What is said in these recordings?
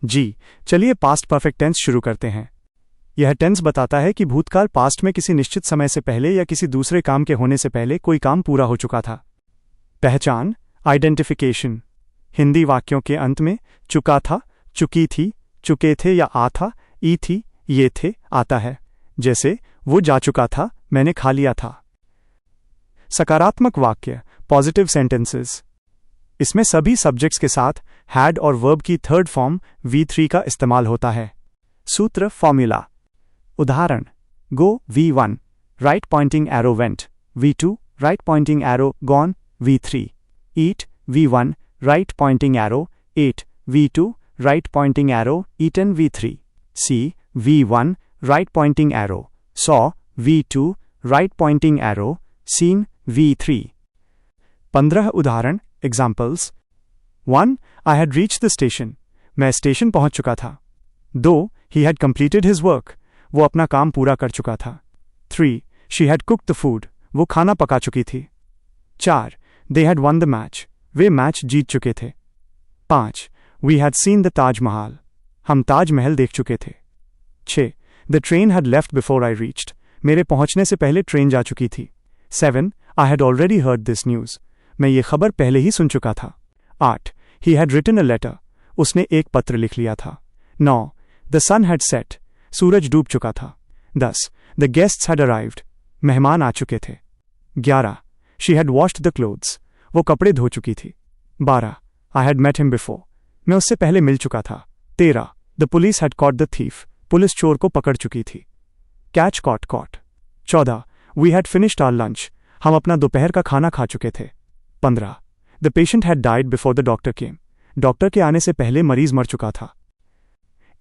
जी, चलिए past perfect tense शुरू करते हैं। यह टेंस बताता है कि भूतकाल पास्ट में किसी निश्चित समय से पहले या किसी दूसरे काम के होने से पहले कोई काम पूरा हो चुका था। पहचान, आइडेंटिफिकेशन। हिंदी वाक्यों के अंत में चुका था, चुकी थी, चुके थे या आ था, ई थी, ये थे आता है। जैसे वो जा चुका था, मैंने खा लिया था। सकारात्मक वाक्य, पॉजिटिव सेंटेंसेस। इसमें सभी सब्जेक्ट्स के साथ हैड और वर्ब की थर्ड फॉर्म V3 का इस्तेमाल होता है। सूत्र, फॉर्मूला। उदाहरण: go V1 right pointing arrow went, V2 right pointing arrow gone, V3। Eat V1 right pointing arrow ate, V2 right pointing arrow eaten, V3। See V1 right pointing arrow saw, V2 right pointing arrow seen, V3। 15 उदाहरण examples. 1. I had reached the station. मैं station पहुंच चुका था। 2. He had completed his work. वो अपना काम पूरा कर चुका था। 3. She had cooked the food. वो खाना पका चुकी थी। 4. They had won the match. वे मैच जीत चुके थे। 5. We had seen the Taj Mahal. हम ताज महल देख चुके थे। 6. The train had left before I reached. मेरे पहुंचने से पहले ट्रेन जा चुकी थी। 7. I had already heard this news. मैं ये खबर पहले ही सुन चुका था। 8. He had written a letter. उसने एक पत्र लिख लिया था। 9. The sun had set. सूरज डूब चुका था। 10. The guests had arrived. मेहमान आ चुके थे। 11. She had washed the clothes. वो कपड़े धो चुकी थी। 12. I had met him before. मैं उससे पहले मिल चुका था। 13. The police had caught the thief. Police चोर को पकड़ चुकी थी। Catch caught caught. 14. We had finished our lunch. हम अपना दोपहर का खाना खा चुके थे। 15. The patient had died before the doctor came. Doctor के आने से पहले मरीज मर चुका था।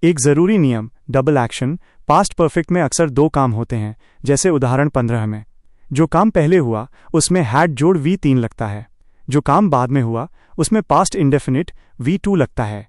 एक जरूरी नियम, डबल एक्शन। पास्ट परफेक्ट में अक्सर दो काम होते हैं, जैसे उदाहरण 15 में। जो काम पहले हुआ उसमें हैड जोड़ V3 लगता है। जो काम बाद में हुआ उसमें पास्ट इंडेफिनिट V2 लगता है।